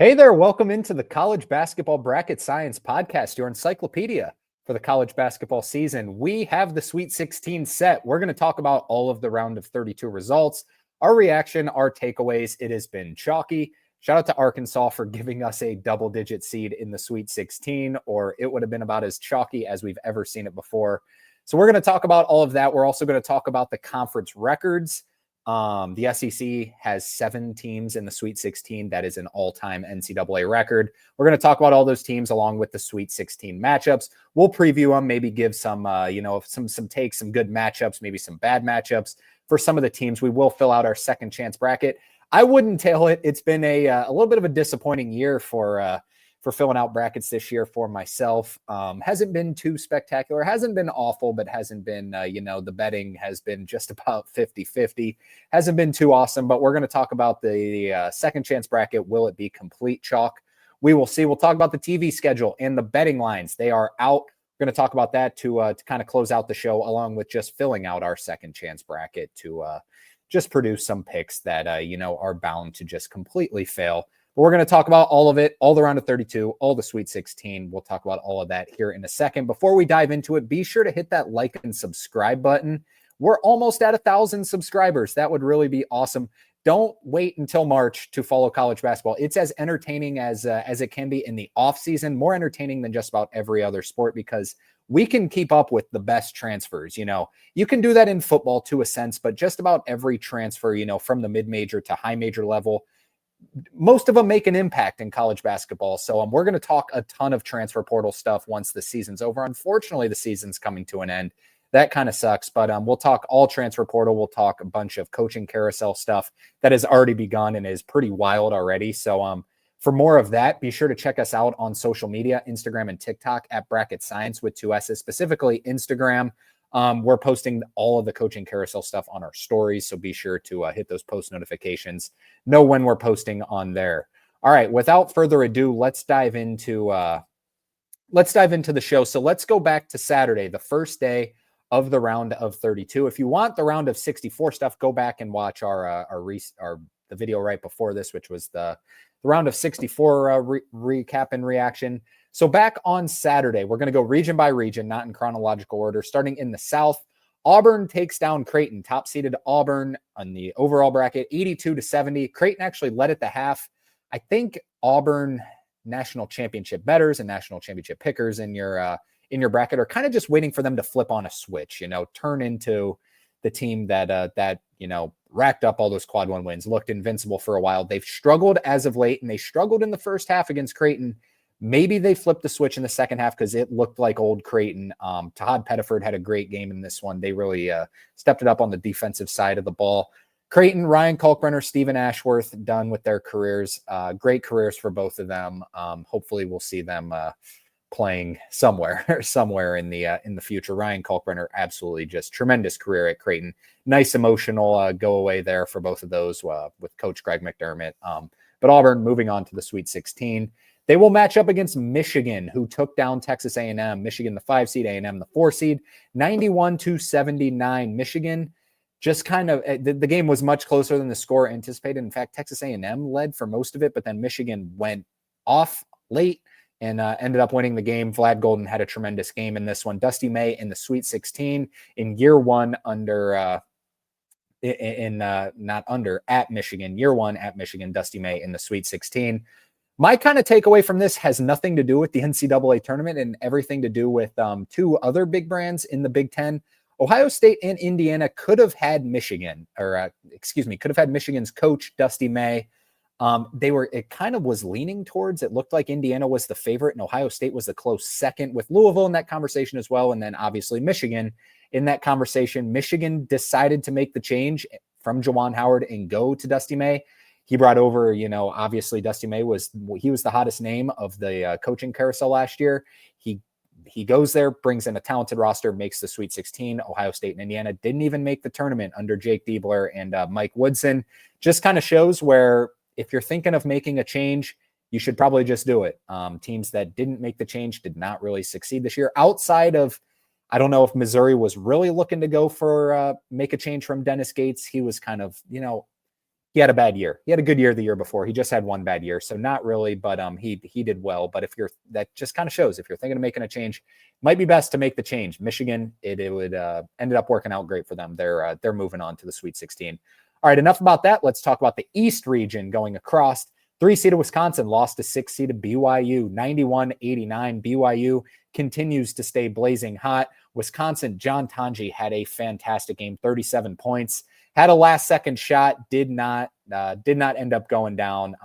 Hey there, welcome into the College Basketball Bracket Science Podcast, your encyclopedia for the college basketball season. We have the Sweet 16 set. We're going to talk about all of the round of 32 results, our reaction, our takeaways. It has been chalky. Shout out to Arkansas for giving us a double-digit seed in the Sweet 16, or it would have been about as chalky as we've ever seen it before. So we're going to talk about all of that. We're also going to talk about the conference records. The SEC has 7 teams in the Sweet 16. That is an all-time NCAA record. We're going to talk about all those teams along with the Sweet 16 matchups. We'll preview them, maybe give some, some takes, some good matchups, maybe some bad matchups for some of the teams. We will fill out our second chance bracket. I wouldn't tell it. It's been a little bit of a disappointing year for filling out brackets this year for myself. Hasn't been too spectacular, hasn't been awful, but hasn't been, the betting has been just about 50-50. Hasn't been too awesome, but we're going to talk about the second chance bracket. Will it be complete chalk? We will see. We'll talk about the TV schedule and the betting lines. They are out. We're going to talk about that to kind of close out the show, along with just filling out our second chance bracket to just produce some picks that, are bound to just completely fail. But we're going to talk about all of it, all the round of 32, all the Sweet 16. We'll talk about all of that here in a second. Before we dive into it, be sure to hit that like and subscribe button. We're almost at 1,000 subscribers. That would really be awesome. Don't wait until March to follow college basketball. It's as entertaining as it can be in the off season, more entertaining than just about every other sport, because we can keep up with the best transfers. You can do that in football to a sense, but just about every transfer, from the mid-major to high major level, most of them make an impact in college basketball. So we're going to talk a ton of transfer portal stuff once the season's over. Unfortunately, the season's coming to an end. That kind of sucks, but we'll talk all transfer portal. We'll talk a bunch of coaching carousel stuff that has already begun and is pretty wild already. So for more of that, be sure to check us out on social media, Instagram and TikTok at Bracket Science with 2 S's, specifically Instagram. We're posting all of the coaching carousel stuff on our stories, so be sure to hit those post notifications, know when we're posting on there. All right, without further ado, let's dive into the show. So let's go back to Saturday, the first day of the round of 32. If you want the round of 64 stuff, go back and watch the video right before this, which was the round of 64 recap and reaction. So back on Saturday, we're going to go region by region, not in chronological order. Starting in the South, Auburn takes down Creighton, top-seeded Auburn on the overall bracket, 82-70. Creighton actually led at the half. I think Auburn national championship bettors and national championship pickers in your bracket are kind of just waiting for them to flip on a switch, turn into the team that racked up all those quad one wins, looked invincible for a while. They've struggled as of late, and they struggled in the first half against Creighton. Maybe they flipped the switch in the second half because it looked like old Creighton. Todd Pettiford had a great game in this one. They really stepped it up on the defensive side of the ball. Creighton, Ryan Kalkbrenner, Stephen Ashworth, done with their careers. Great careers for both of them. Hopefully we'll see them playing somewhere in the future. Ryan Kalkbrenner, absolutely just tremendous career at Creighton. Nice emotional go away there for both of those with Coach Greg McDermott. But Auburn moving on to the Sweet 16. They will match up against Michigan, who took down Texas A&M. Michigan, the 5 seed, A&M, the 4 seed, 91-79. Michigan just kind of, the game was much closer than the score anticipated. In fact, Texas A&M led for most of it, but then Michigan went off late and ended up winning the game. Vlad Golden had a tremendous game in this one. Dusty May in the Sweet 16 in year one at Michigan. Year one at Michigan, Dusty May in the Sweet 16. My kind of takeaway from this has nothing to do with the NCAA tournament and everything to do with 2 other big brands in the Big Ten. Ohio State and Indiana could have had Michigan's coach, Dusty May. It kind of was leaning towards, it looked like Indiana was the favorite and Ohio State was the close second, with Louisville in that conversation as well. And then obviously Michigan in that conversation. Michigan decided to make the change from Juwan Howard and go to Dusty May. He brought over, obviously Dusty May was the hottest name of the coaching carousel last year. He goes there, brings in a talented roster, makes the Sweet 16. Ohio State and Indiana didn't even make the tournament under Jake Diebler and Mike Woodson. Just kind of shows where if you're thinking of making a change, you should probably just do it. Teams that didn't make the change did not really succeed this year. Outside of, I don't know if Missouri was really looking to go for make a change from Dennis Gates. He was kind of, He had a bad year. He had a good year the year before. He just had one bad year, so not really, but he did well. But if you're that just kind of shows if you're thinking of making a change, it might be best to make the change. Michigan, it would ended up working out great for them. They're moving on to the Sweet 16. All right, enough about that. Let's talk about the East region going across. 3-seeded Wisconsin lost to 6-seeded BYU, 91-89. BYU continues to stay blazing hot. Wisconsin, John Tanji had a fantastic game, 37 points. Had a last-second shot, did not end up going down.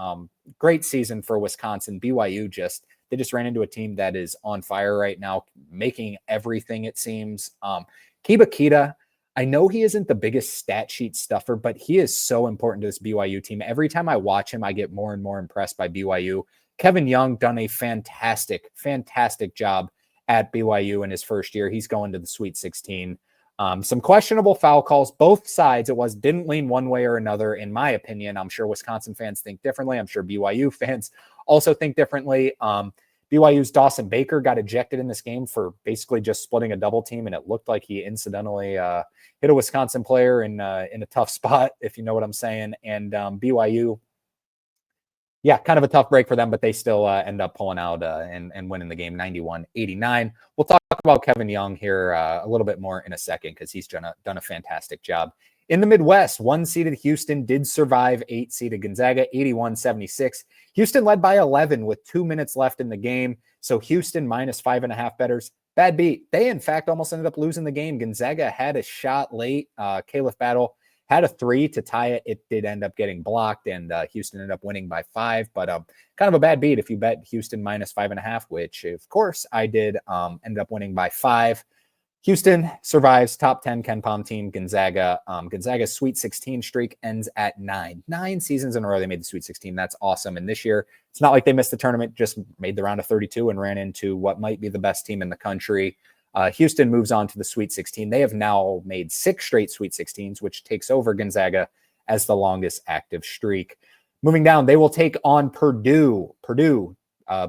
Great season for Wisconsin. BYU they just ran into a team that is on fire right now, making everything, it seems. Kiba Kita, I know he isn't the biggest stat sheet stuffer, but he is so important to this BYU team. Every time I watch him, I get more and more impressed by BYU. Kevin Young done a fantastic job at BYU in his first year. He's going to the Sweet 16. Some questionable foul calls, both sides. Didn't lean one way or another, in my opinion. I'm sure Wisconsin fans think differently. I'm sure BYU fans also think differently. BYU's Dawson Baker got ejected in this game for basically just splitting a double team, and it looked like he incidentally hit a Wisconsin player in a tough spot, if you know what I'm saying. And BYU, yeah, kind of a tough break for them, but they still end up pulling out and winning the game 91-89. We'll talk about Kevin Young here a little bit more in a second because he's done a fantastic job. In the Midwest, 1-seeded Houston did survive 8-seeded Gonzaga, 81-76. Houston led by 11 with 2 minutes left in the game. So Houston minus 5.5 bettors. Bad beat. They, in fact, almost ended up losing the game. Gonzaga had a shot late. Caliph Battle had a 3 to tie it. It did end up getting blocked, and Houston ended up winning by 5. But kind of a bad beat if you bet Houston minus 5.5, which, of course, I did. Ended up winning by 5. Houston survives. Top 10 KenPom team. Gonzaga's Sweet 16 streak ends at 9. 9 seasons in a row they made the Sweet 16. That's awesome. And this year, it's not like they missed the tournament, just made the round of 32 and ran into what might be the best team in the country. Houston moves on to the Sweet 16. They have now made 6 straight Sweet 16s, which takes over Gonzaga as the longest active streak. Moving down, they will take on Purdue. Purdue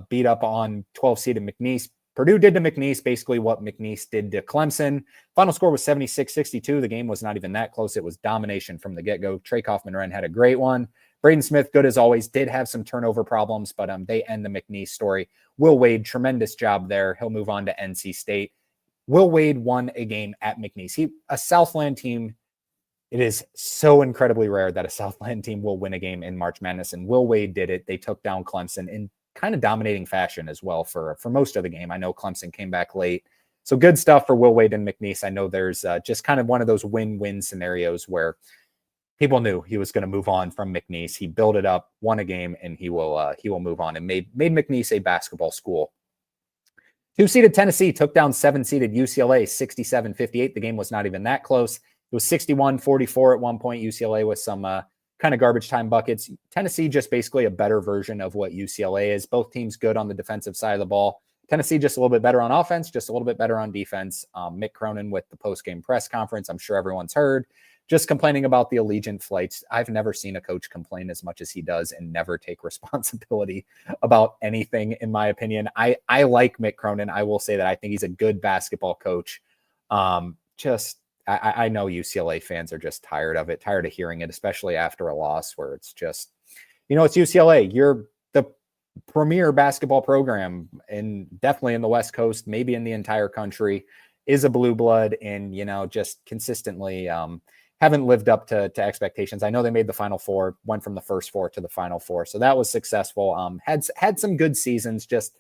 beat up on 12-seeded McNeese. Purdue did to McNeese basically what McNeese did to Clemson. Final score was 76-62. The game was not even that close. It was domination from the get-go. Trey Kaufman-Renn had a great one. Braden Smith, good as always, did have some turnover problems, but they end the McNeese story. Will Wade, tremendous job there. He'll move on to NC State. Will Wade won a game at McNeese. A Southland team, it is so incredibly rare that a Southland team will win a game in March Madness, and Will Wade did it. They took down Clemson in kind of dominating fashion as well for most of the game. I know Clemson came back late. So good stuff for Will Wade and McNeese. I know there's just kind of one of those win-win scenarios where people knew he was going to move on from McNeese. He built it up, won a game, and he will move on and made McNeese a basketball school. 2-seeded Tennessee took down 7-seeded UCLA 67-58. The game was not even that close. It was 61-44 at one point. UCLA with some kind of garbage time buckets. Tennessee just basically a better version of what UCLA is. Both teams good on the defensive side of the ball. Tennessee just a little bit better on offense, just a little bit better on defense. Mick Cronin with the post-game press conference, I'm sure everyone's heard, just complaining about the Allegiant flights. I've never seen a coach complain as much as he does and never take responsibility about anything, in my opinion. I like Mick Cronin. I will say that I think he's a good basketball coach. I know UCLA fans are just tired of it, tired of hearing it, especially after a loss where it's just, it's UCLA. You're the premier basketball program, and definitely in the West Coast, maybe in the entire country, is a blue blood, and, just consistently haven't lived up to expectations. I know they made the Final Four, went from the first 4 to the Final Four. So that was successful. Had some good seasons, just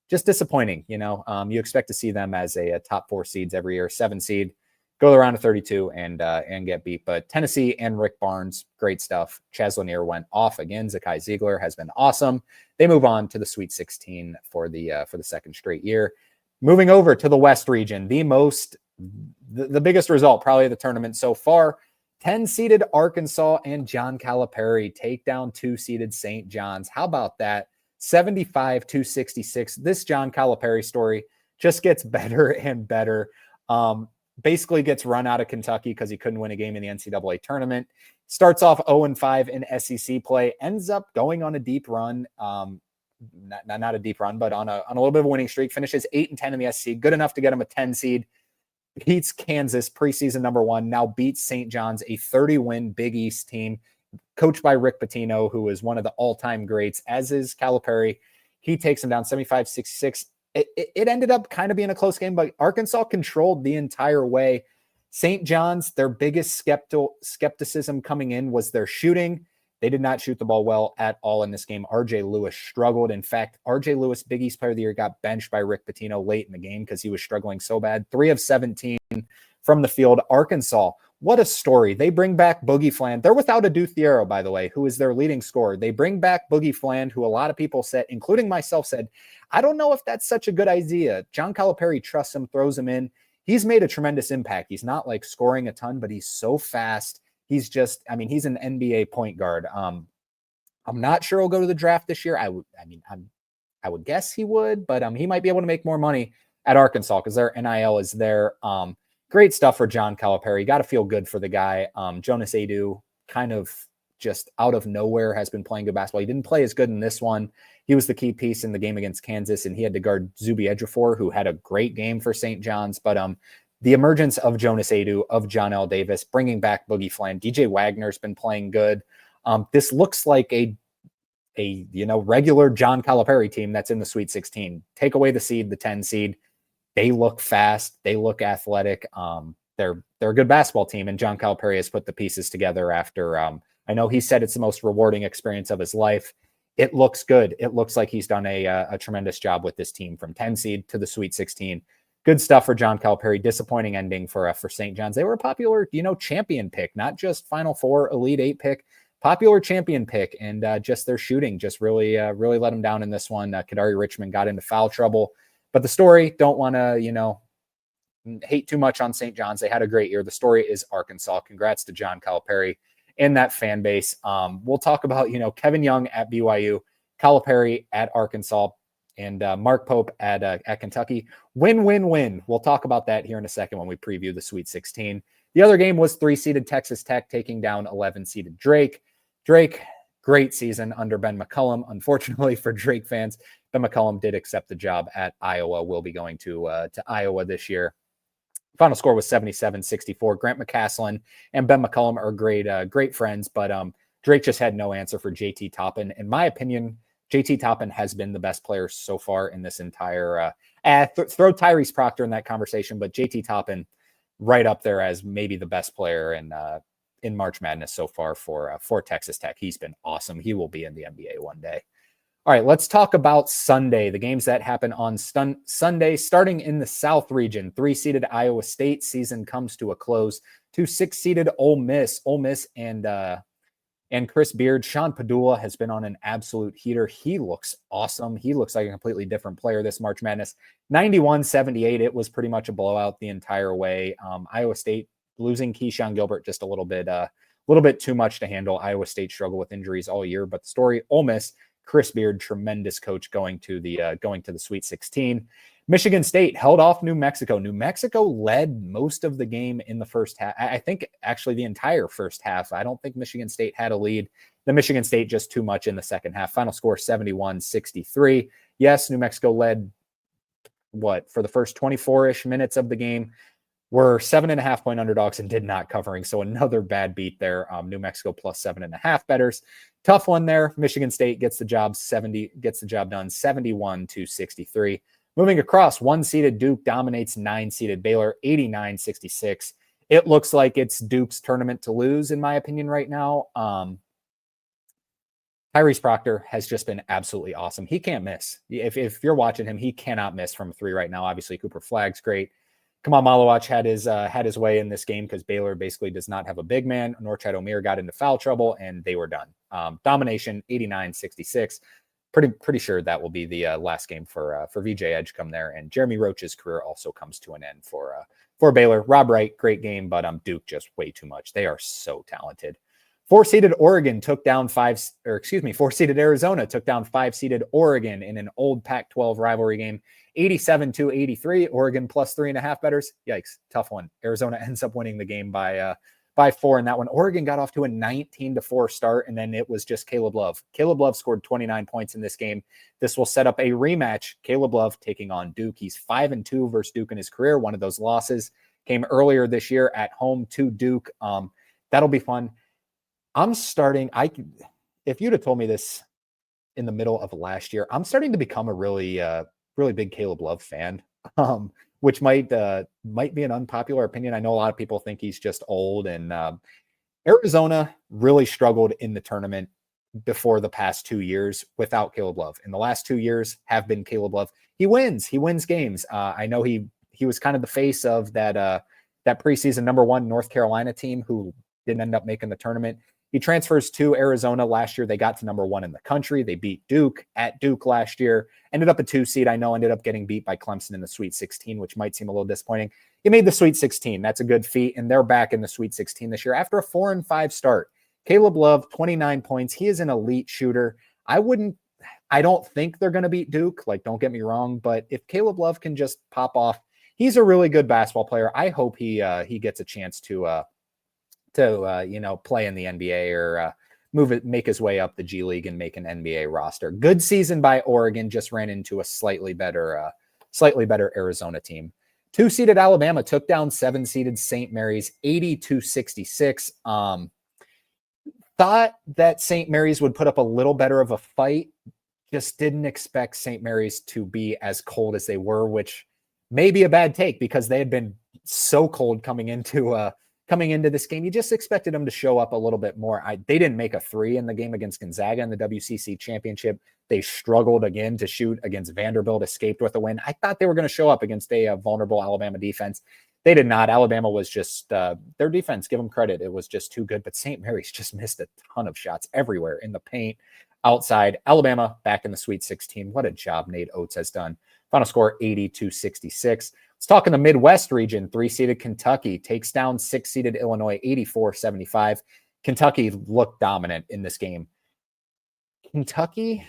disappointing. You expect to see them as a top 4 seeds every year, 7 seed, go the round of 32 and get beat. But Tennessee and Rick Barnes, great stuff. Chaz Lanier went off again. Zakai Ziegler has been awesome. They move on to the Sweet 16 for the second straight year. Moving over to the West region, the biggest result probably of the tournament so far. 10-seeded Arkansas and John Calipari take down 2-seeded St. John's. How about that? 75-66. This John Calipari story just gets better and better. Basically gets run out of Kentucky because he couldn't win a game in the NCAA tournament. Starts off 0-5 in SEC play. Ends up going on a deep run. Not a deep run, but on a little bit of a winning streak. Finishes 8-10 in the SEC. Good enough to get him a 10 seed. Beats Kansas, preseason number 1. Now beats St. John's, a 30-win Big East team. coached by Rick Pitino, who is one of the all-time greats, as is Calipari. He takes them down 75-66. It ended up kind of being a close game, but Arkansas controlled the entire way. St. John's, their biggest skepticism coming in was their shooting. They did not shoot the ball well at all in this game. RJ Lewis struggled. In fact, RJ Lewis, Big East Player of the Year, got benched by Rick Pitino late in the game because he was struggling so bad. 3 of 17 from the field. Arkansas, what a story. They bring back Boogie Fland. They're without a Duthiero, by the way, who is their leading scorer. They bring back Boogie Fland, who a lot of people said, including myself, said, I don't know if that's such a good idea. John Calipari trusts him, throws him in. He's made a tremendous impact. He's not like scoring a ton, but he's so fast. He's just, I mean, he's an NBA point guard. I'm not sure he'll go to the draft this year. I would guess he would, but he might be able to make more money at Arkansas because their NIL is there. Great stuff for John Calipari. Got to feel good for the guy. Jonas Adu, kind of just out of nowhere, has been playing good basketball. He didn't play as good in this one. He was the key piece in the game against Kansas, and he had to guard Zuby Ejiofor, who had a great game for St. John's. But the emergence of Jonas Adu, of John L. Davis, bringing back Boogie Fland. DJ Wagner's been playing good. This looks like a regular John Calipari team that's in the Sweet 16. Take away the seed, the 10 seed. They look fast. They look athletic. They're a good basketball team, and John Calipari has put the pieces together after I know he said it's the most rewarding experience of his life. It looks good. It looks like he's done a tremendous job with this team from 10 seed to the Sweet 16. Good stuff for John Calipari. Disappointing ending for St. John's. They were a popular, champion pick, not just Final Four, Elite Eight pick, popular champion pick, and just their shooting just really let them down in this one. Kadari Richmond got into foul trouble, but the story, don't want to, hate too much on St. John's. They had a great year. The story is Arkansas. Congrats to John Calipari and that fan base. We'll talk about, Kevin Young at BYU, Calipari at Arkansas, and Mark Pope at Kentucky. Win. We'll talk about that here in a second when we preview the Sweet 16. The other game was 3-seeded Texas Tech taking down 11-seeded Drake. Drake, great season under Ben McCullum. Unfortunately for Drake fans, Ben McCullum did accept the job at Iowa. Will be going to Iowa this year. Final score was 77-64. Grant McCaslin and Ben McCullum are great friends, but Drake just had no answer for JT Toppin. In my opinion, JT Toppin has been the best player so far in this entire throw Tyrese Proctor in that conversation, but JT Toppin right up there as maybe the best player in March Madness so far for Texas Tech. He's been awesome. He will be in the NBA one day. All right, let's talk about Sunday, the games that happen on Sunday, starting in the South region. 3-seeded Iowa State season comes to a close to 6-seeded Ole Miss. Ole Miss and Chris Beard. Sean Padula has been on an absolute heater. He looks awesome. He looks like a completely different player this March Madness. 91-78. It was pretty much a blowout the entire way. Iowa State losing Keyshawn Gilbert just a little bit too much to handle. Iowa State struggled with injuries all year, but the story, Ole Miss, Chris Beard, tremendous coach going to the Sweet 16. Michigan State held off New Mexico. New Mexico led most of the game in the first half. I think actually the entire first half. I don't think Michigan State had a lead. The Michigan State just too much in the second half. Final score 71-63. Yes, New Mexico led for the first 24-ish minutes of the game. Were 7.5-point underdogs and did not covering. So another bad beat there. New Mexico plus 7.5 bettors. Tough one there. Michigan State gets the job done 71-63. Moving across, 1-seeded Duke dominates 9-seeded Baylor 89-66. It looks like it's Duke's tournament to lose, in my opinion, right now. Tyrese Proctor has just been absolutely awesome. He can't miss. If you're watching him, he cannot miss from 3 right now. Obviously, Cooper Flagg's great. Kamal Malawach had his way in this game because Baylor basically does not have a big man. Norchad Omier got into foul trouble, and they were done. Domination, 89-66. Pretty sure that will be the last game for VJ Edgecombe there. And Jeremy Roach's career also comes to an end for Baylor. Rob Wright, great game, but Duke just way too much. They are so talented. 4-seeded Arizona took down 5-seeded Oregon in an old Pac-12 rivalry game. 87-83. Oregon plus 3.5 bettors. Yikes, tough one. Arizona ends up winning the game by 4 in that one. Oregon got off to a 19-4 start, and then it was just Caleb Love. Caleb Love scored 29 points in this game. This will set up a rematch. Caleb Love taking on Duke. He's 5-2 versus Duke in his career. One of those losses came earlier this year at home to Duke. That'll be fun. I'm starting. If you'd have told me this in the middle of last year, I'm starting to become a really big Caleb Love fan. Which might be an unpopular opinion. I know a lot of people think he's just old, and Arizona really struggled in the tournament before the past 2 years without Caleb Love. And the last 2 years have been Caleb Love. He wins games. I know he was kind of the face of that preseason #1 North Carolina team who didn't end up making the tournament. He transfers to Arizona last year. They got to #1 in the country. They beat Duke at Duke last year. Ended up a 2 seed. I know ended up getting beat by Clemson in the Sweet 16, which might seem a little disappointing. He made the Sweet 16. That's a good feat, and they're back in the Sweet 16 this year after a 4-5 start. Caleb Love, 29 points. He is an elite shooter. I don't think they're going to beat Duke. Like, don't get me wrong, but if Caleb Love can just pop off, he's a really good basketball player. I hope he gets a chance to play in the NBA or make his way up the G League and make an NBA roster. Good season by Oregon. Just ran into a slightly better Arizona team. 2-seeded Alabama took down 7-seeded St. Mary's 82-66. Thought that St. Mary's would put up a little better of a fight. Just didn't expect St. Mary's to be as cold as they were, which may be a bad take because they had been so cold coming into this game. You just expected them to show up a little bit more. They didn't make a 3 in the game against Gonzaga in the WCC championship. They struggled again to shoot against Vanderbilt, escaped with a win. I thought they were going to show up against a vulnerable Alabama defense. They did not. Alabama was just their defense, give them credit. It was just too good. But St. Mary's just missed a ton of shots everywhere in the paint, outside. Alabama back in the Sweet 16. What a job Nate Oates has done. Final score 82-66. Let's talk in the Midwest region. 3-seeded Kentucky takes down 6-seeded Illinois 84-75. Kentucky looked dominant in this game. Kentucky,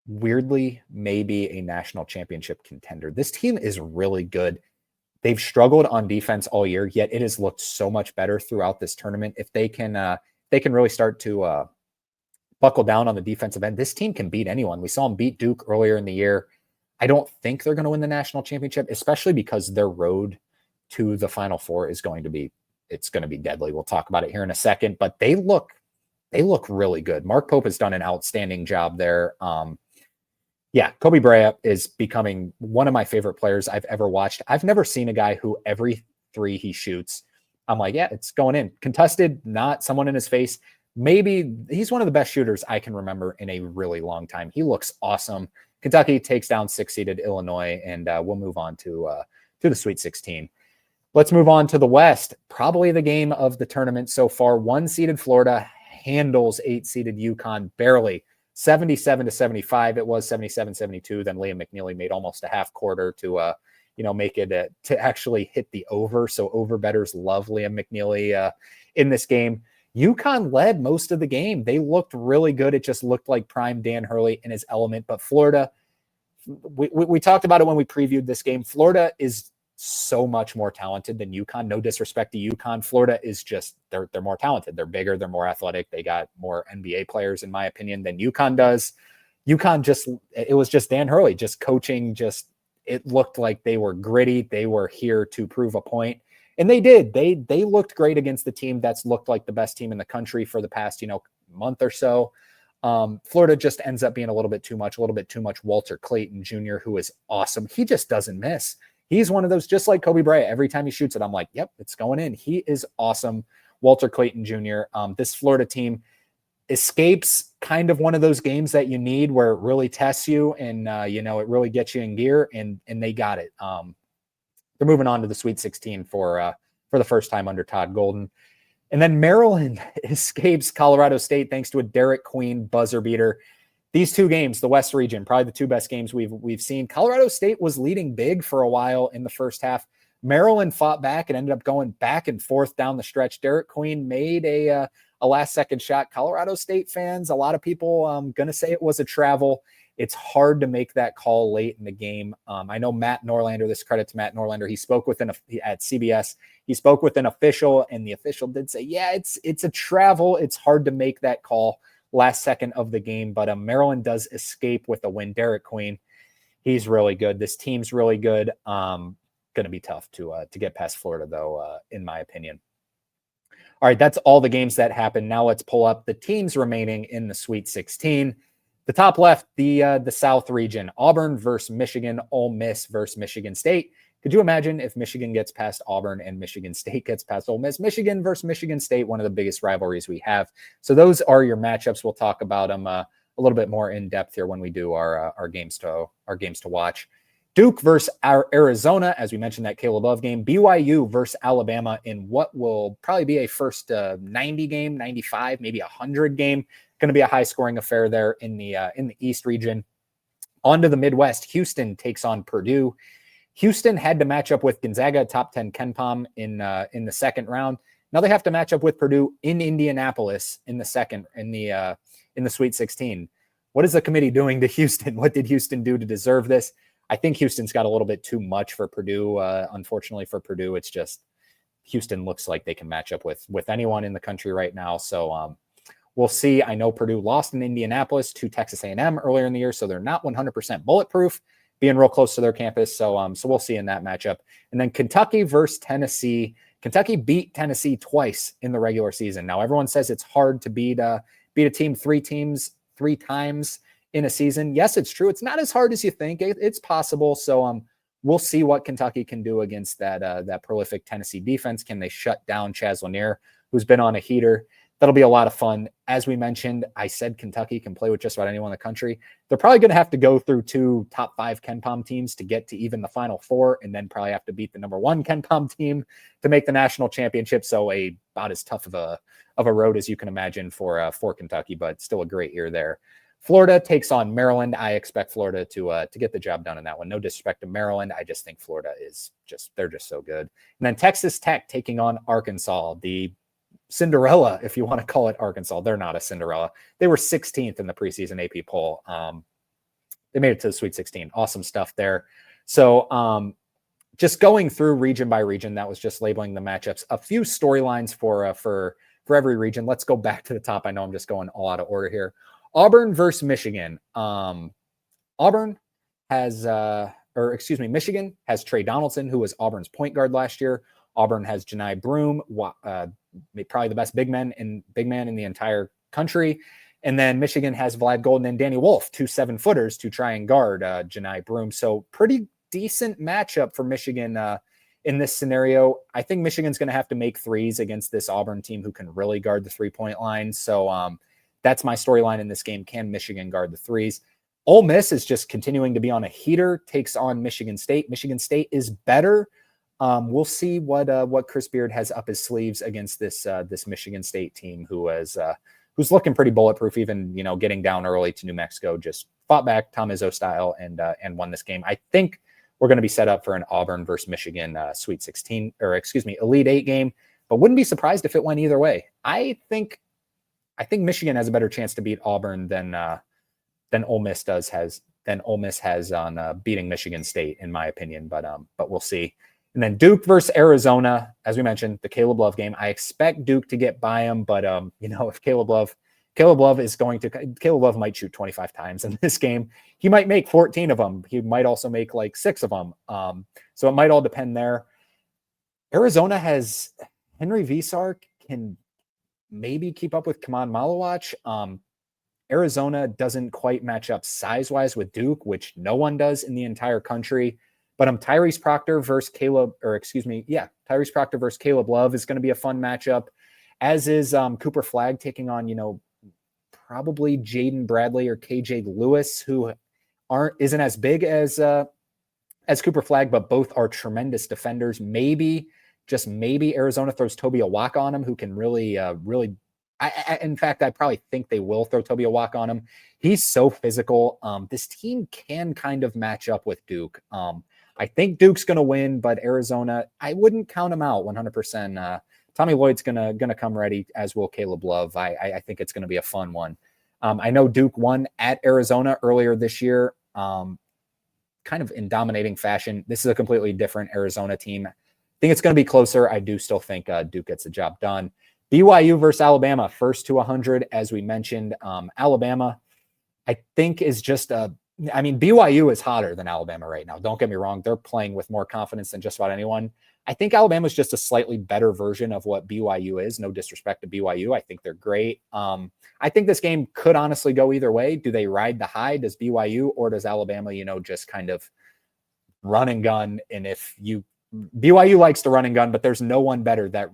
weirdly, may be a national championship contender. This team is really good. They've struggled on defense all year, yet it has looked so much better throughout this tournament. If they can really start to buckle down on the defensive end, this team can beat anyone. We saw them beat Duke earlier in the year. I don't think they're going to win the national championship, especially because their road to the Final Four is going to be deadly. We'll talk about it here in a second, but they look really good. Mark Pope has done an outstanding job there. Kobe Bryant is becoming one of my favorite players I've ever watched. I've never seen a guy who every 3 he shoots, I'm like, yeah, it's going in. Contested, not someone in his face. Maybe he's one of the best shooters I can remember in a really long time. He looks awesome. Kentucky takes down 6-seeded Illinois, and we'll move on to the Sweet 16. Let's move on to the West. Probably the game of the tournament so far. 1-seeded Florida handles 8-seeded UConn barely. 77-75. It was 77-72. Then Liam McNeely made almost a half quarter to make it to actually hit the over. So over bettors love Liam McNeely in this game. UConn led most of the game. They looked really good. It just looked like prime Dan Hurley in his element. But Florida, we talked about it when we previewed this game. Florida is so much more talented than UConn. No disrespect to UConn. Florida is just, they're more talented. They're bigger. They're more athletic. They got more NBA players, in my opinion, than UConn does. UConn it was just Dan Hurley just coaching. It looked like they were gritty. They were here to prove a point. And they did. They looked great against the team that's looked like the best team in the country for the past, month or so. Florida just ends up being a little bit too much Walter Clayton Jr., who is awesome. He just doesn't miss. He's one of those, just like Kobe Bryant. Every time he shoots it, I'm like, yep, it's going in. He is awesome. Walter Clayton Jr. This Florida team escapes kind of one of those games that you need where it really tests you and, it really gets you in gear, and they got it. They're moving on to the Sweet 16 for the first time under Todd Golden. And then Maryland escapes Colorado State thanks to a Derek Queen buzzer beater. These 2 games, the West region, probably the 2 best games we've seen. Colorado State was leading big for a while in the first half. Maryland fought back and ended up going back and forth down the stretch. Derek Queen made a last-second shot. Colorado State fans, a lot of people going to say it was a travel. It's hard to make that call late in the game. I know Matt Norlander, this credit to Matt Norlander, he spoke at CBS. He spoke with an official, and the official did say, yeah, it's a travel. It's hard to make that call last second of the game, but Maryland does escape with a win. Derek Queen, he's really good. This team's really good. Going to be tough to get past Florida, though, in my opinion. All right, that's all the games that happened. Now let's pull up the teams remaining in the Sweet 16. The top left, the South region, Auburn versus Michigan, Ole Miss versus Michigan State. Could you imagine if Michigan gets past Auburn and Michigan State gets past Ole Miss? Michigan versus Michigan State, one of the biggest rivalries we have. So those are your matchups. We'll talk about them a little bit more in depth here when we do our games to watch. Duke versus Arizona, as we mentioned, that Caleb Love game. BYU versus Alabama in what will probably be a first 90 game, 95, maybe 100 game. Going to be a high-scoring affair there in the East region. On to the Midwest, Houston takes on Purdue. Houston had to match up with Gonzaga, top 10 KenPom in the second round. Now they have to match up with Purdue in Indianapolis in the Sweet 16. What is the committee doing to Houston? What did Houston do to deserve this? I think Houston's got a little bit too much for Purdue. Unfortunately for Purdue, it's just Houston looks like they can match up with anyone in the country right now. So we'll see. I know Purdue lost in Indianapolis to Texas A&M earlier in the year, so they're not 100% bulletproof, being real close to their campus. So we'll see in that matchup. And then Kentucky versus Tennessee. Kentucky beat Tennessee twice in the regular season. Now everyone says it's hard to beat a team three times in a season. Yes, it's true. It's not as hard as you think. It's possible. So we'll see what Kentucky can do against that prolific Tennessee defense. Can they shut down Chaz Lanier, who's been on a heater? That'll be a lot of fun. As we mentioned, I said Kentucky can play with just about anyone in the country. They're probably going to have to go through 2 top 5 KenPom teams to get to even the Final Four, and then probably have to beat the number 1 KenPom team to make the national championship. So about as tough of a road as you can imagine for Kentucky, but still a great year there. Florida takes on Maryland. I expect Florida to get the job done in that one. No disrespect to Maryland. I just think Florida they're just so good. And then Texas Tech taking on Arkansas, the Cinderella, if you want to call it Arkansas. They're not a Cinderella. They were 16th in the preseason AP poll. They made it to the Sweet 16. Awesome stuff there. So just going through region by region, that was just labeling the matchups. A few storylines for every region. Let's go back to the top. I know I'm just going all out of order here. Auburn versus Michigan. Michigan has Trey Donaldson, who was Auburn's point guard last year. Auburn has Janai Broome, probably the best big man in the entire country. And then Michigan has Vlad Golden and Danny Wolf, 2 7-footers to try and guard Janai Broome. So pretty decent matchup for Michigan in this scenario. I think Michigan's going to have to make threes against this Auburn team who can really guard the 3-point line. So that's my storyline in this game. Can Michigan guard the threes? Ole Miss is just continuing to be on a heater, takes on Michigan State. Michigan State is better. We'll see what Chris Beard has up his sleeves against this Michigan State team who's looking pretty bulletproof, even getting down early to New Mexico, just fought back Tom Izzo style and won this game. I think we're going to be set up for an Auburn versus Michigan Sweet 16 Elite 8 game, but wouldn't be surprised if it went either way. I think Michigan has a better chance to beat Auburn than Ole Miss has on beating Michigan State, in my opinion. But we'll see. And then Duke versus Arizona, as we mentioned, the Caleb Love game. I expect Duke to get by them, but if Caleb Love might shoot 25 times in this game. He might make 14 of them. He might also make like 6 of them. So it might all depend there. Arizona has Henry Visar can maybe keep up with Kaman Malawach. Arizona doesn't quite match up size-wise with Duke, which no one does in the entire country. But Tyrese Proctor versus Caleb Love is going to be a fun matchup, as is Cooper Flagg taking on, probably Jaden Bradley or KJ Lewis, who isn't as big as Cooper Flagg, but both are tremendous defenders. Maybe Arizona throws Toby Awaka on him, who can really in fact, I probably think they will throw Toby Awaka on him. He's so physical. This team can kind of match up with Duke. I think Duke's going to win, but Arizona, I wouldn't count them out 100%. Tommy Lloyd's going to come ready, as will Caleb Love. I think it's going to be a fun one. I know Duke won at Arizona earlier this year, kind of in dominating fashion. This is a completely different Arizona team. I think it's going to be closer. I do still think Duke gets the job done. BYU versus Alabama, first to 100, as we mentioned. Alabama, I think, is just BYU is hotter than Alabama right now. Don't get me wrong. They're playing with more confidence than just about anyone. I think Alabama's just a slightly better version of what BYU is. No disrespect to BYU. I think they're great. I think this game could honestly go either way. Do they ride the high? Does BYU, or does Alabama, just kind of run and gun? And BYU likes to run and gun, but there's no one better that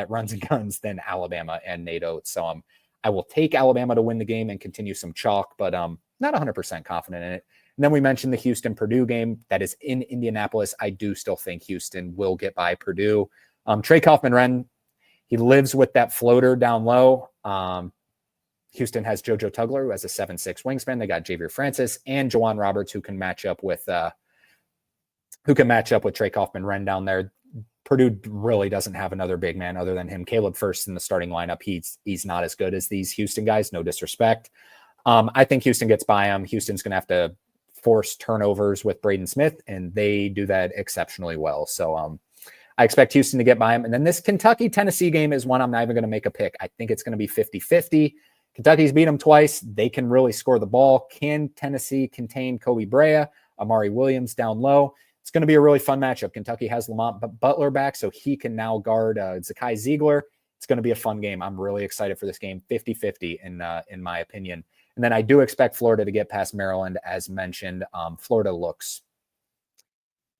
runs and guns than Alabama and Nate Oates. So I will take Alabama to win the game and continue some chalk, but not 100% confident in it. And then we mentioned the Houston-Purdue game that is in Indianapolis. I do still think Houston will get by Purdue. Trey Kaufman-Renn, he lives with that floater down low. Houston has JoJo Tugler, who has a 7'6" wingspan. They got Javier Francis and Jawan Roberts, who can match up with Trey Kaufman-Renn down there. Purdue really doesn't have another big man other than him. Caleb Furst in the starting lineup. He's not as good as these Houston guys. No disrespect. I think Houston gets by him. Houston's going to have to force turnovers with Braden Smith, and they do that exceptionally well. So I expect Houston to get by him. And then this Kentucky-Tennessee game is one I'm not even going to make a pick. I think it's going to be 50-50. Kentucky's beat them twice. They can really score the ball. Can Tennessee contain Kobe Brea, Amari Williams down low? It's going to be a really fun matchup. Kentucky has Lamont Butler back, so he can now guard Zakai Ziegler. It's going to be a fun game. I'm really excited for this game. 50-50 in my opinion. And then I do expect Florida to get past Maryland, as mentioned. Florida looks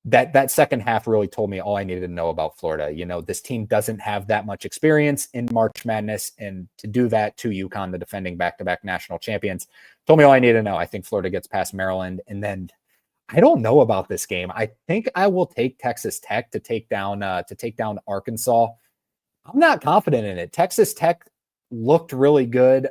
that second half really told me all I needed to know about Florida. This team doesn't have that much experience in March Madness, and to do that to UConn, the defending back-to-back national champions, told me all I needed to know. I think Florida gets past Maryland, and then I don't know about this game. I think I will take Texas Tech to take down Arkansas. I'm not confident in it. Texas Tech looked really good.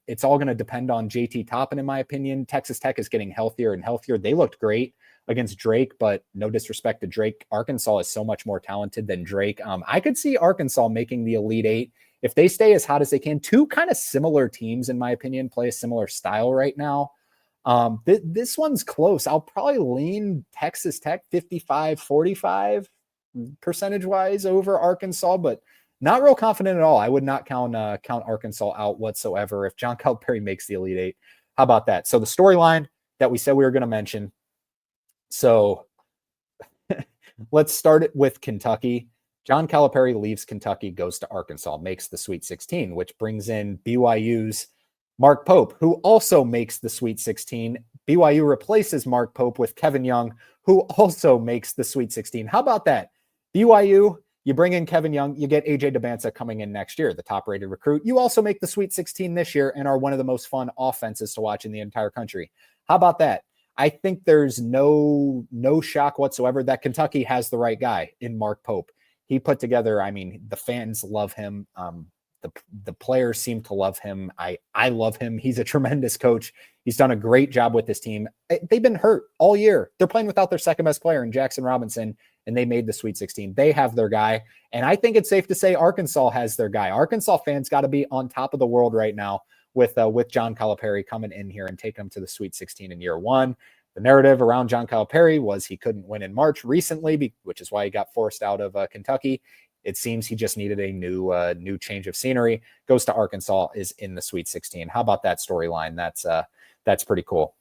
It's all going to depend on JT Toppin, in my opinion. Texas Tech is getting healthier and healthier. They looked great against Drake, but no disrespect to Drake. Arkansas is so much more talented than Drake. I could see Arkansas making the Elite Eight if they stay as hot as they can. Two kind of similar teams, in my opinion, play a similar style right now. This one's close. I'll probably lean Texas Tech 55-45 percentage-wise over Arkansas, but not real confident at all. I would not count Arkansas out whatsoever if John Calipari makes the Elite Eight. How about that? So the storyline that we said we were going to mention. So let's start it with Kentucky. John Calipari leaves Kentucky, goes to Arkansas, makes the Sweet 16, which brings in BYU's Mark Pope, who also makes the Sweet 16. BYU replaces Mark Pope with Kevin Young, who also makes the Sweet 16. How about that? BYU, you bring in Kevin Young, you get AJ DeBanza coming in next year, the top-rated recruit. You also make the Sweet 16 this year and are one of the most fun offenses to watch in the entire country. How about that? I think there's no shock whatsoever that Kentucky has the right guy in Mark Pope. He put together, the fans love him. The players seem to love him. I love him. He's a tremendous coach. He's done a great job with this team. They've been hurt all year. They're playing without their second best player in Jackson Robinson, and they made the Sweet 16. They have their guy, and I think it's safe to say Arkansas has their guy. Arkansas fans got to be on top of the world right now with John Calipari coming in here and taking them to the Sweet 16 in year one. The narrative around John Calipari was he couldn't win in March recently, which is why he got forced out of Kentucky. It seems he just needed a new change of scenery. Goes to Arkansas, is in the Sweet 16. How about that storyline? That's pretty cool.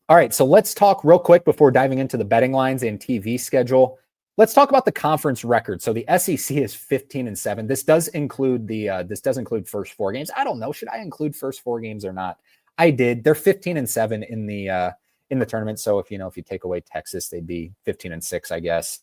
All right, so let's talk real quick before diving into the betting lines and TV schedule. Let's talk about the conference record. So the SEC is 15-7. This does include first four games. I don't know, should I include first four games or not? I did. They're 15-7 in the tournament. So if you take away Texas, they'd be 15-6, I guess.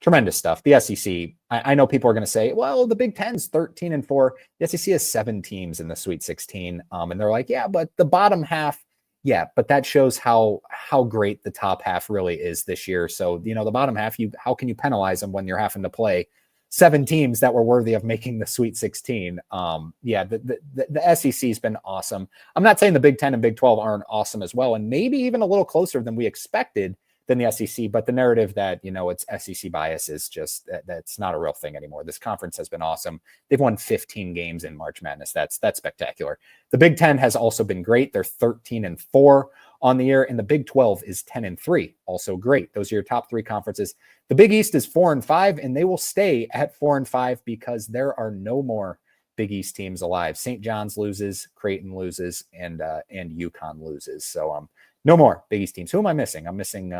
Tremendous stuff. The SEC, I know people are going to say, well, the Big Ten's 13-4. The SEC has 7 teams in the Sweet 16. And they're like, yeah, but the bottom half, yeah, but that shows how great the top half really is this year. So, the bottom half, how can you penalize them when you're having to play 7 teams that were worthy of making the Sweet 16? The SEC's been awesome. I'm not saying the Big Ten and Big 12 aren't awesome as well, and maybe even a little closer than we expected than the SEC, but the narrative that, it's SEC bias is just, that's not a real thing anymore. This conference has been awesome. They've won 15 games in March Madness. That's spectacular. The Big Ten has also been great. They're 13-4 on the year, and the Big 12 is 10-3. Also great. Those are your top 3 conferences. The Big East is 4-5, and they will stay at 4-5 because there are no more Big East teams alive. St. John's loses, Creighton loses, and UConn loses. So no more Big East teams. Who am I missing? I'm missing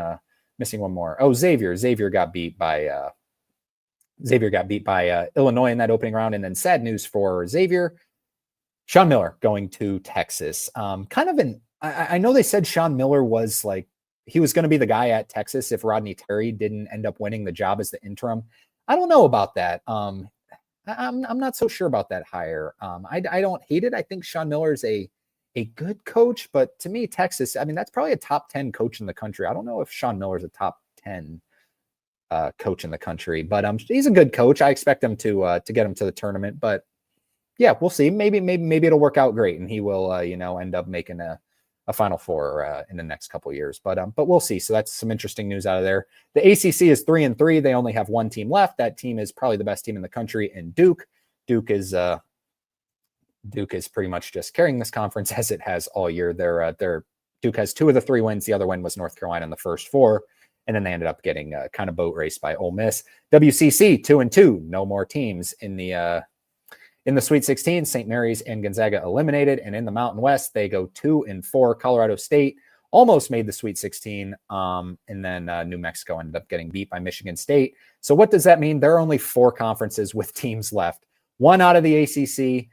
missing one more. Oh, Xavier got beat by Illinois in that opening round. And then sad news for Xavier, Sean Miller going to Texas. I know they said Sean Miller was like, he was going to be the guy at Texas if Rodney Terry didn't end up winning the job as the interim. I don't know about that. I'm not so sure about that hire. I don't hate it. I think Sean Miller is a good coach, but to me, Texas, I mean, that's probably a top 10 coach in the country. I don't know if Sean Miller is a top 10 coach in the country, but he's a good coach. I expect him to get him to the tournament, but yeah, we'll see. Maybe it'll work out great, and he will end up making a Final Four in the next couple of years. But we'll see. So that's some interesting news out of there. The ACC is 3-3. They only have one team left. That team is probably the best team in the country, and Duke. Duke is pretty much just carrying this conference as it has all year. Duke has 2 of the 3 wins. The other win was North Carolina in the first 4. And then they ended up getting kind of boat raced by Ole Miss. WCC 2-2. No more teams in the Sweet 16. St. Mary's and Gonzaga eliminated. And in the Mountain West, they go 2-4. Colorado State almost made the Sweet 16. And then New Mexico ended up getting beat by Michigan State. So what does that mean? There are only 4 conferences with teams left. 1 out of the ACC,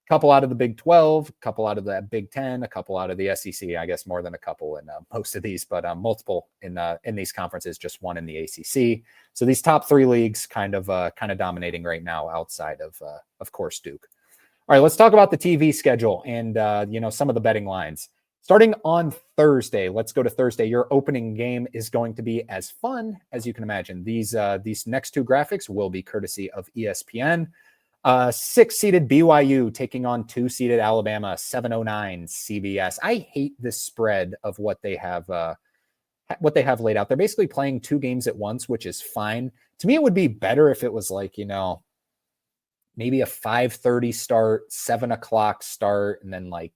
couple out of the Big 12, a couple out of the Big 10, a couple out of the SEC. I guess more than a couple in most of these, but multiple in these conferences. Just 1 in the ACC. So these top 3 leagues kind of dominating right now, outside of course Duke. All right, let's talk about the TV schedule and some of the betting lines. Starting on Thursday, let's go to Thursday. Your opening game is going to be as fun as you can imagine. These next 2 graphics will be courtesy of ESPN. 6-seeded BYU taking on 2-seeded Alabama, 709 CBS. I hate this spread of what they have laid out. They're basically playing 2 games at once, which is fine. To me, it would be better if it was like, maybe a 5:30 start, 7 o'clock start, and then like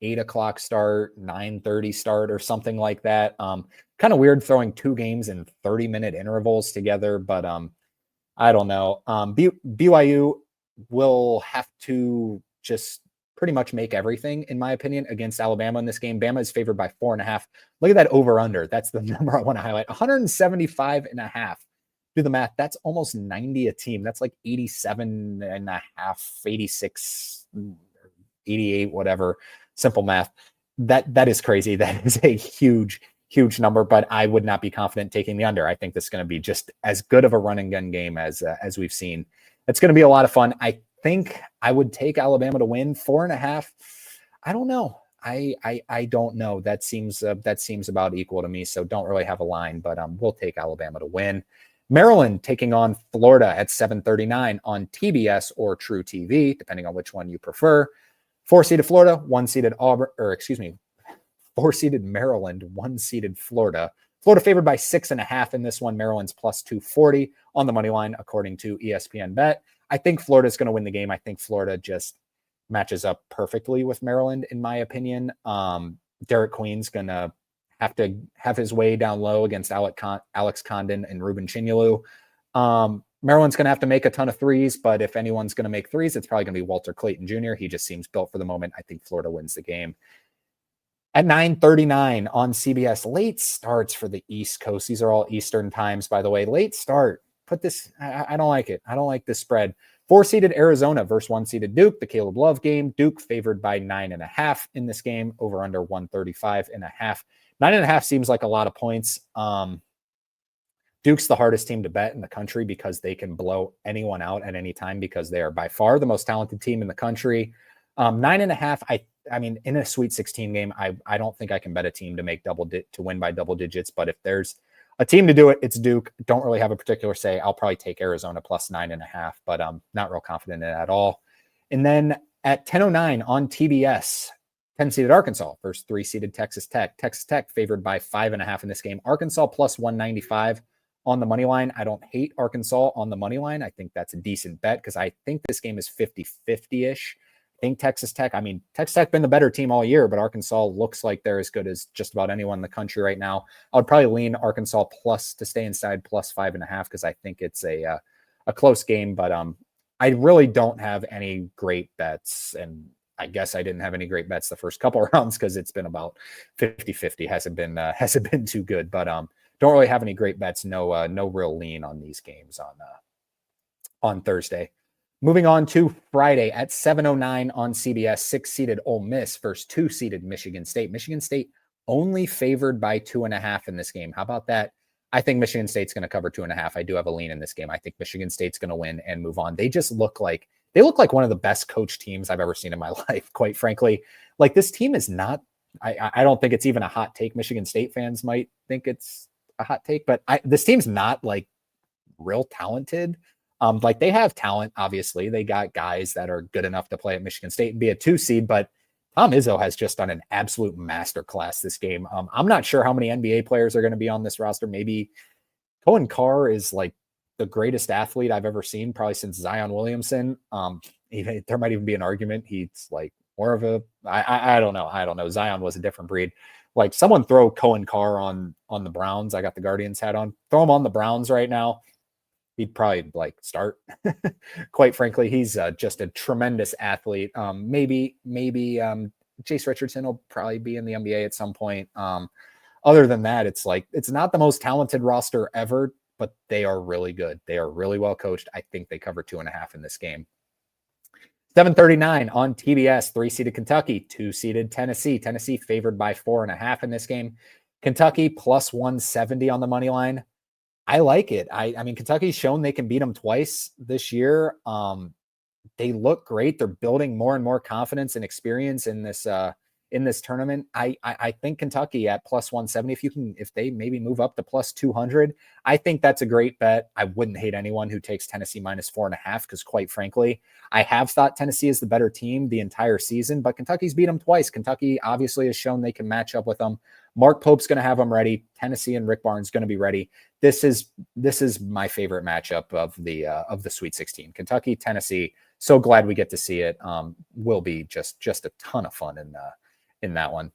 8 o'clock start, 9:30 start, or something like that. Kind of weird throwing 2 games in 30-minute intervals together, but I don't know. BYU will have to just pretty much make everything, in my opinion, against Alabama in this game. Bama is favored by 4.5. Look at that over-under. That's the number I want to highlight. 175.5. Do the math. That's almost 90 a team. That's like 87.5, 86, 88, whatever. Simple math. That is crazy. That is a huge number, but I would not be confident taking the under. I think this is going to be just as good of a run and gun game as we've seen. It's going to be a lot of fun. I think I would take Alabama to win. 4.5. I don't know. I don't know. That seems about equal to me. So don't really have a line, but we'll take Alabama to win. Maryland taking on Florida at 7:39 on TBS or True TV, depending on which one you prefer. 4-seeded Florida, 1-seeded Auburn, 4-seeded Maryland, 1-seeded Florida. Florida favored by 6.5 in this one. Maryland's plus 240 on the money line, according to ESPN Bet. I think Florida's going to win the game. I think Florida just matches up perfectly with Maryland, in my opinion. Derek Queen's going to have his way down low against Alex Condon and Ruben Chinyelu. Maryland's going to have to make a ton of threes, but if anyone's going to make threes, it's probably going to be Walter Clayton Jr. He just seems built for the moment. I think Florida wins the game. At 9:39 on CBS, late starts for the East Coast. These are all Eastern times, by the way. Late start. I don't like it. I don't like this spread. 4-seeded Arizona versus 1-seeded Duke, the Caleb Love game. Duke favored by 9.5 in this game, over under 135.5. 9.5 seems like a lot of points. Duke's the hardest team to bet in the country because they can blow anyone out at any time because they are by far the most talented team in the country. 9.5, I mean, in a Sweet 16 game, I don't think I can bet a team to win by double digits. But if there's a team to do it, it's Duke. Don't really have a particular say. I'll probably take Arizona plus 9.5, but I'm not real confident in it at all. And then at 10:09 on TBS, 10-seeded Arkansas versus 3-seeded Texas Tech. Texas Tech favored by 5.5 in this game. Arkansas plus 195 on the money line. I don't hate Arkansas on the money line. I think that's a decent bet because I think this game is 50-50-ish. I think Texas Tech been the better team all year, but Arkansas looks like they're as good as just about anyone in the country right now. I would probably lean Arkansas plus to stay inside plus 5.5 because I think it's a close game, but I really don't have any great bets, and I guess I didn't have any great bets the first couple of rounds because it's been about 50-50. Hasn't been too good, but don't really have any great bets. No real lean on these games on Thursday. Moving on to Friday at 7:09 on CBS, 6-seeded Ole Miss versus 2-seeded Michigan State. Michigan State only favored by 2.5 in this game. How about that? I think Michigan State's going to cover 2.5. I do have a lean in this game. I think Michigan State's going to win and move on. They look like one of the best coached teams I've ever seen in my life, quite frankly. Like, this team is not, I don't think it's even a hot take. Michigan State fans might think it's a hot take, but this team's not like real talented. Like, they have talent, obviously. They got guys that are good enough to play at Michigan State and be a 2-seed, but Tom Izzo has just done an absolute masterclass this game. I'm not sure how many NBA players are going to be on this roster. Maybe Cohen Carr is like the greatest athlete I've ever seen, probably since Zion Williamson. There might even be an argument he's like more of a, I don't know. Zion was a different breed. Like, someone throw Cohen Carr on the Browns. I got the Guardians hat on. Throw him on the Browns right now. He'd probably like start. Quite frankly, he's just a tremendous athlete. Maybe Chase Richardson will probably be in the NBA at some point. Other than that, it's not the most talented roster ever, but they are really good. They are really well coached. I think they cover 2.5 in this game. 7:39 on TBS, 3-seeded Kentucky, 2-seeded Tennessee. Tennessee favored by 4.5 in this game. Kentucky plus 170 on the money line. I like it. I mean, Kentucky's shown they can beat them twice this year. They look great. They're building more and more confidence and experience in this tournament. I think Kentucky at plus 170, if they maybe move up to plus 200, I think that's a great bet. I wouldn't hate anyone who takes Tennessee minus 4.5, because quite frankly, I have thought Tennessee is the better team the entire season, but Kentucky's beat them twice. Kentucky obviously has shown they can match up with them. Mark Pope's going to have them ready. Tennessee and Rick Barnes going to be ready. This is my favorite matchup of the Sweet 16. Kentucky, Tennessee. So glad we get to see it. Will be just a ton of fun in that one.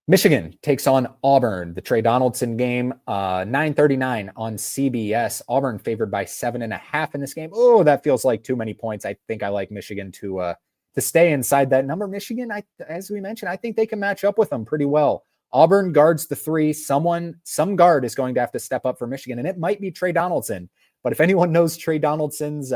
Michigan takes on Auburn, the Trey Donaldson game, 9:39 on CBS. Auburn favored by 7.5 in this game. Oh, that feels like too many points. I think I like Michigan to stay inside that number. Michigan, as we mentioned, I think they can match up with them pretty well. Auburn guards the 3. Some guard is going to have to step up for Michigan, and it might be Trey Donaldson. But if anyone knows Trey Donaldson's,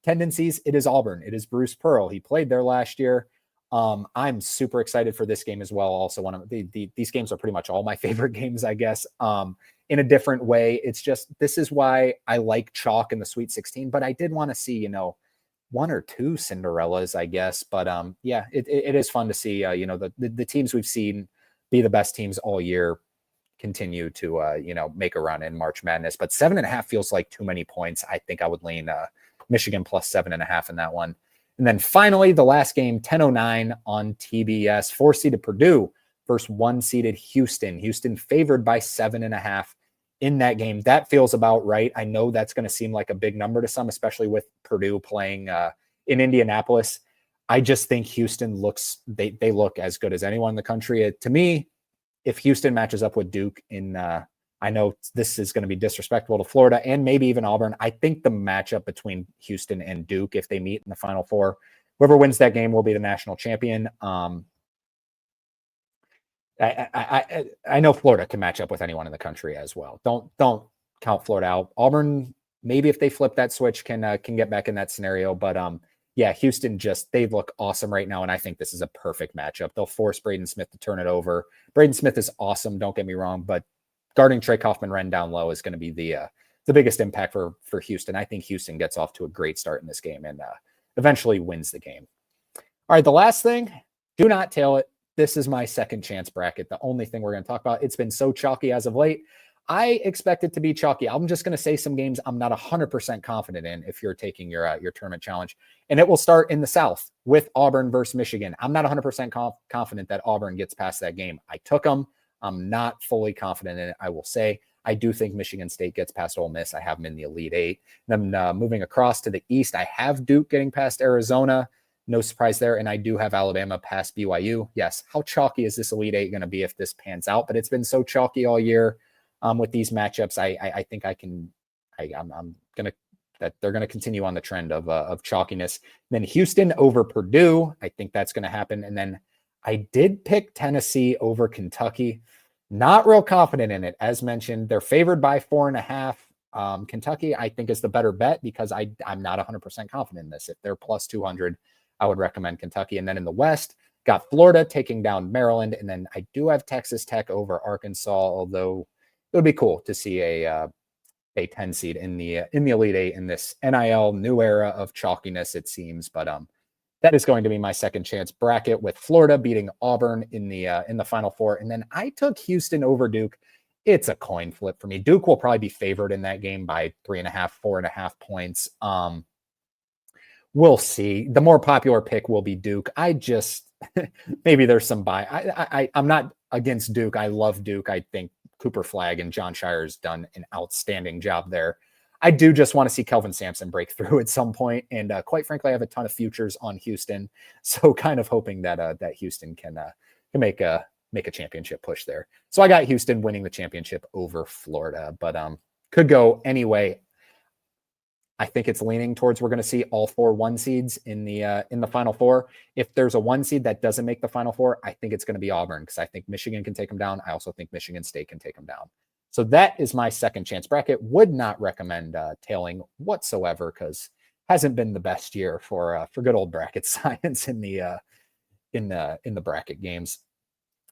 tendencies, it is Auburn. It is Bruce Pearl. He played there last year. I'm super excited for this game as well. Also, one of these games are pretty much all my favorite games, I guess. In a different way, it's just, this is why I like chalk in the Sweet 16. But I did want to see, 1 or 2 Cinderellas, I guess. But it is fun to see, the teams we've seen be the best teams all year continue to, make a run in March Madness. But 7.5 feels like too many points. I think I would lean Michigan plus 7.5 in that one. And then finally, the last game, 10:09 on TBS, 4-seeded Purdue versus 1-seeded Houston. Houston favored by 7.5 in that game. That feels about right. I know that's going to seem like a big number to some, especially with Purdue playing in Indianapolis. I just think Houston they look as good as anyone in the country. To me, if Houston matches up with Duke I know this is going to be disrespectful to Florida and maybe even Auburn. I think the matchup between Houston and Duke, if they meet in the Final Four, whoever wins that game will be the national champion. I know Florida can match up with anyone in the country as well. Don't count Florida out. Auburn, maybe if they flip that switch, can get back in that scenario. But Houston they look awesome right now, and I think this is a perfect matchup. They'll force Braden Smith to turn it over. Braden Smith is awesome, don't get me wrong, but guarding Trey Kaufman-Renn down low is going to be the biggest impact for Houston. I think Houston gets off to a great start in this game and eventually wins the game. All right, the last thing, do not tail it. This is my second chance bracket, the only thing we're going to talk about. It's been so chalky as of late. I expect it to be chalky. I'm just going to say some games I'm not 100% confident in if you're taking your tournament challenge. And it will start in the South with Auburn versus Michigan. I'm not 100% confident that Auburn gets past that game. I took them. I'm not fully confident in it, I will say. I do think Michigan State gets past Ole Miss. I have them in the Elite 8. Then moving across to the East, I have Duke getting past Arizona. No surprise there. And I do have Alabama past BYU. Yes, how chalky is this Elite 8 going to be if this pans out? But it's been so chalky all year with these matchups. I think I'm going to that they're going to continue on the trend of chalkiness. Then Houston over Purdue. I think that's going to happen. And then I did pick Tennessee over Kentucky. Not real confident in it. As mentioned, they're favored by 4.5. Kentucky, I think, is the better bet because I'm not 100% confident in this. If they're plus 200, I would recommend Kentucky. And then in the West, got Florida taking down Maryland. And then I do have Texas Tech over Arkansas, although it would be cool to see a 10 seed in the Elite Eight in this NIL new era of chalkiness, it seems. But that is going to be my second chance bracket, with Florida beating Auburn in the Final Four. And then I took Houston over Duke. It's a coin flip for me. Duke will probably be favored in that game by 3.5, 4.5 points. We'll see. The more popular pick will be Duke. I just maybe there's some buy. I'm not against Duke. I love Duke. I think Cooper Flagg and John Shire's done an outstanding job there. I do just want to see Kelvin Sampson break through at some point. And quite frankly, I have a ton of futures on Houston. So kind of hoping that that Houston can make a championship push there. So I got Houston winning the championship over Florida, but could go anyway. I think it's leaning towards we're going to see all 4 1 seeds in the Final Four. If there's a 1 seed that doesn't make the Final Four, I think it's going to be Auburn, because I think Michigan can take them down. I also think Michigan State can take them down. So that is my second chance bracket. Would not recommend tailing whatsoever, because hasn't been the best year for good old bracket science in the bracket games.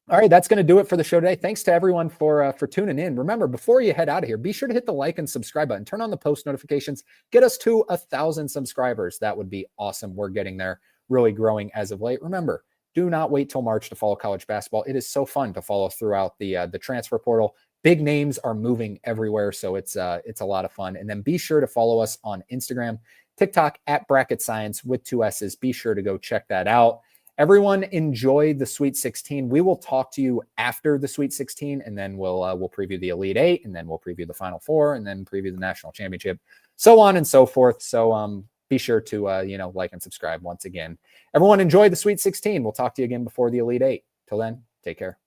All right, that's going to do it for the show today. Thanks to everyone for tuning in. Remember, before you head out of here, be sure to hit the like and subscribe button. Turn on the post notifications. Get us to 1,000 subscribers. That would be awesome. We're getting there, really growing as of late. Remember, do not wait till March to follow college basketball. It is so fun to follow throughout the transfer portal. Big names are moving everywhere, so it's a lot of fun. And then be sure to follow us on Instagram, TikTok at Bracket Science with 2 S's. Be sure to go check that out. Everyone enjoy the Sweet 16. We will talk to you after the Sweet 16, and then we'll preview the Elite Eight, and then we'll preview the Final Four, and then preview the National Championship, so on and so forth. So be sure to like and subscribe once again. Everyone enjoy the Sweet 16. We'll talk to you again before the Elite Eight. Till then, take care.